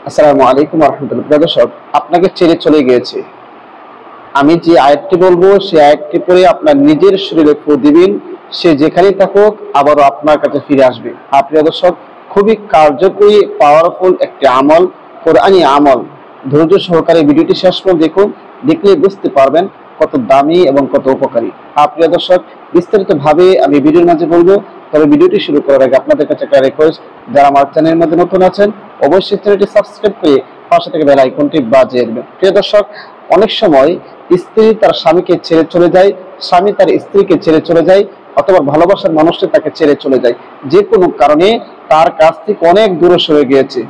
আসসালামু আলাইকুম ওয়া রাহমাতুল্লাহ। প্রিয় দর্শক, আপনাকে ছেড়ে চলে গিয়েছে। আমি যে আয়াতটি বলবো সেই আয়াতটি পড়ে আপনার নিজের শরীরে ফু দিবেন, সে যেখানেই থাকুক আবারও আপনার কাছে ফিরে আসবে। প্রিয় দর্শক, খুবই কার্যকরী পাওয়ারফুল একটি আমল, কোরআনী আমল। ধৈর্য সহকারে ভিডিওটি শেষ পর্যন্ত দেখুন, দেখলে বুঝতে পারবেন কত দামি এবং কত উপকারী। প্রিয় দর্শক, বিস্তারিত ভাবে আমি ভিডিওর মাঝে বলবো, তবে ভিডিওটি শুরু করার আগে আপনাদের কাছে একটা রিকোয়েস্ট, যারা আমার চ্যানেলের মধ্যে নতুন আছেন অবশ্যই চ্যানেলটি সাবস্ক্রাইব করে পাশে থেকে বেল আইকনটি বাজিয়ে দেবেন। প্রিয় দর্শক, অনেক সময় স্ত্রী তার স্বামীকে ছেড়ে চলে যায়, স্বামী তার স্ত্রীকে ছেড়ে চলে যায়, অথবা ভালোবাসার মানুষটি তাকে ছেড়ে চলে যায়। যে কোনো কারণে তার কাছ থেকে অনেক দূরে সরে গিয়েছে,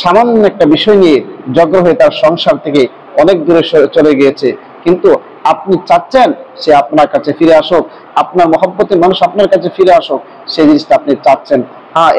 সামান্য একটা বিষয় নিয়ে ঝগড়া হয়ে তার সংসার থেকে অনেক দূরে চলে গিয়েছে, কিন্তু আপনি চাচ্ছেন সে আপনার কাছে ফিরে আসুক, আপনার মহব্বতের মানুষ আপনার কাছে ফিরে আসুক, সেই জিনিসটা আপনি চাচ্ছেন।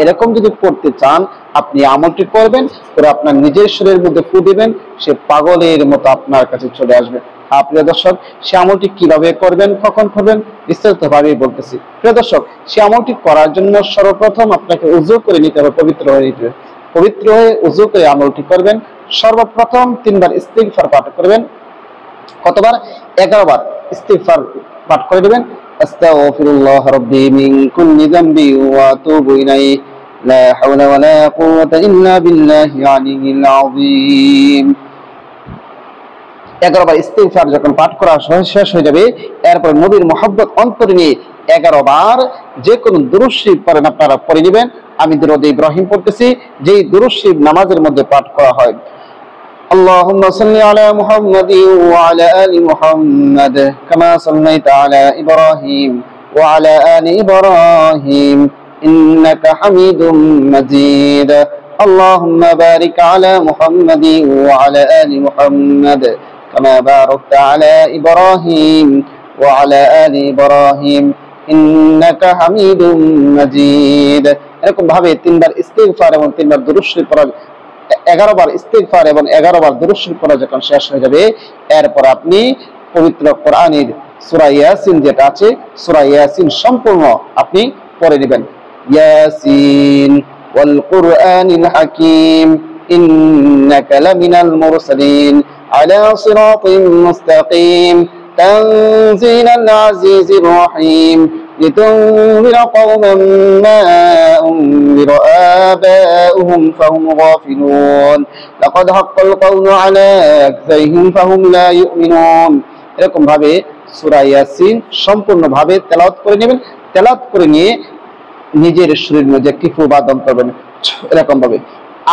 এরকম যদি করতে চান, আপনি আমলটি করবেন, করে আপনার নিজের শরীরের মধ্যে ফু দিবেন, সে পাগলের মতো আপনার কাছে চলে আসবে। প্রিয় দর্শক, সে আমলটি কিভাবে করবেন, কখন করবেন, বিস্তারিত ভাবে বলতেছি। প্রিয় দর্শক, সে আমলটি করার জন্য সর্বপ্রথম আপনাকে উযু করে নিতে হবে, পবিত্র হয়ে নিতে হবে। পবিত্র হয়ে উযু করে আমলটি করবেন। সর্বপ্রথম 3 বার ইস্তিগফার পাঠ করবেন। কতবার? 11 বার ইস্তিগফার পাঠ করে দিবেন। আস্তাগফিরুল্লাহ রাব্বি মিন কুল্লি যামবি ওয়া আতুবু ইলাইহি লা হাওলা ওয়ালা কুওয়াতা ইল্লা বিল্লাহিল আলিয়্যিল আযীম। 11 বার ইস্তিগফার যখন পাঠ করা শেষ হয়ে যাবে, এরপর নবীর মহব্বত অন্তরে নিয়ে 11 বার যে কোনো দুরূদ শরীফ পড়েন, আপনারা পড়ে নেবেন। আমি দুরূদ ইব্রাহিম পড়তেছি, যেই দুরূদ শরীফ নামাজের মধ্যে পাঠ করা হয়। اللهم صل على محمد وعلى آل محمد كما صليت على إبراهيم وعلى آل إبراهيم إنك حميد مجيد اللهم بارك على محمد وعلى آل محمد كما باركت على إبراهيم وعلى آل إبراهيم إنك حميد مجيد। এরকম ভাবে 3 বার ইস্তিগফার এবং 3 বার দুরূদ শরীফ পড়া, 11 বার ইস্তিগফার এবং 11 বার দুরূদ শরীফ পড়া যখন শেষ হয়ে যাবে, এরপর আপনি পবিত্র কোরআনের সূরা ইয়াসিন যেটা আছে, সূরা ইয়াসিন সম্পূর্ণ আপনি পড়ে নেবেন। ইয়াসিন ওয়াল কুরআনিল হাকীম ইন্নাকা লামিনাল মুরসালিন আলা সিরাতিন মুস্তাকিম তানজিলাল আজিজির রহিম لتنذر قوما ما أنذر آباؤهم فهم غافلون لقد حق القول على أكثرهم فهم لا يؤمنون। এরকম ভাবে সূরা ইয়াসিন সম্পূর্ণ ভাবে তেলাওয়াত করে নেবেন। তেলাওয়াত করে নিয়ে নিজের শরীরের মধ্যে একটি ফু বাদন করবেন এরকম ভাবে।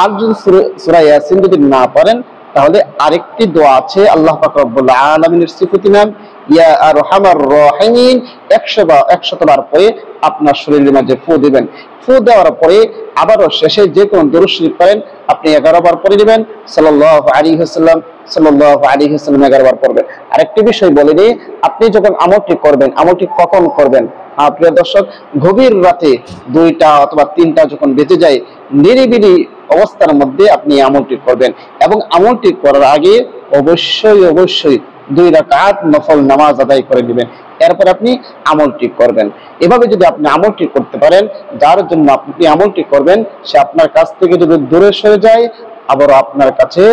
আর যদি সূরা ইয়াসিন যদি না পারেন, তাহলে আরেকটি দোয়া আছে, আল্লাহ পাক রব্বুল আলামিনের সিফাতি নাম ইয়া আরহামার রাহিমিন, 100 বার পরে আপনার শরীরের মাঝে ফু দিবেন। ফু দেওয়ার পরে আবারও শেষে যে কোন দুরূদ শরীফ পড়েন আপনি 11 বার পড়ে দিবেন। সাল্লাল্লাহু আলাইহি ওয়াসাল্লাম 11 বার পড়বেন। আরেকটি বিষয় বলে দিই, আপনি যখন আমলটি করবেন, আমলটি কখন করবেন? প্রিয় দর্শক, গভীর রাতে 2টা অথবা 3টা যখন বেজে যায়, নিরিবিলি অবস্থার মধ্যে আপনি আমলটি করবেন, এবং আমলটি করার আগে অবশ্যই 2 রাকাত নফল নামাজ আদায় করে নেবেন। এরপর আপনি আমলটি করবেন। এভাবে যদি আপনি আমলটি করতে পারেন, যার জন্য আপনি আমলটি করবেন সে আপনার কাছ থেকে যদি দূরে সরে যায়, আবারও আপনার কাছে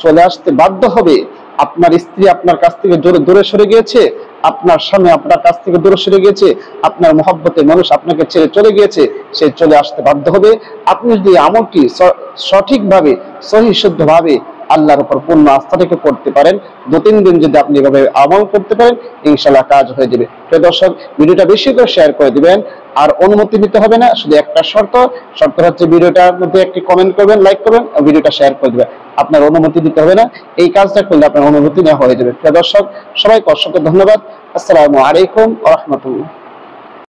চলে আসতে বাধ্য হবে। আপনার স্ত্রী আপনার কাছ থেকে দূরে সরে গিয়েছে, আপনার স্বামী আপনার কাছ থেকে দূরে সরে গিয়েছে, আপনার মহব্বতের মানুষ আপনাকে ছেড়ে চলে গিয়েছে, সে চলে আসতে বাধ্য হবে। আপনি যদি আমলটি সঠিকভাবে সহিশুদ্ধভাবে আল্লাহর উপর পূর্ণ আস্থা থেকে করতে পারেন, 2-3 দিন যদি আপনি এভাবে আমল করতে পারেন, ইনশাআল্লাহ কাজ হয়ে যাবে। প্রিয় দর্শক, ভিডিওটা বেশি করে শেয়ার করে দিবেন। আর অনুমতি নিতে হবে না, শুধু একটা শর্ত হচ্ছে ভিডিওটার মধ্যে একটি কমেন্ট করবেন, লাইক করবেন, ভিডিওটা শেয়ার করে দিবেন। আপনার অনুমতি দিতে হবে না, এই কাজটা করলে আপনার অনুমতি নেওয়া হয়ে যাবে। প্রিয় দর্শক, সবাইকে অসংখ্য ধন্যবাদ। আসসালামু আলাইকুম ওয়া রাহমাতুল্লাহ।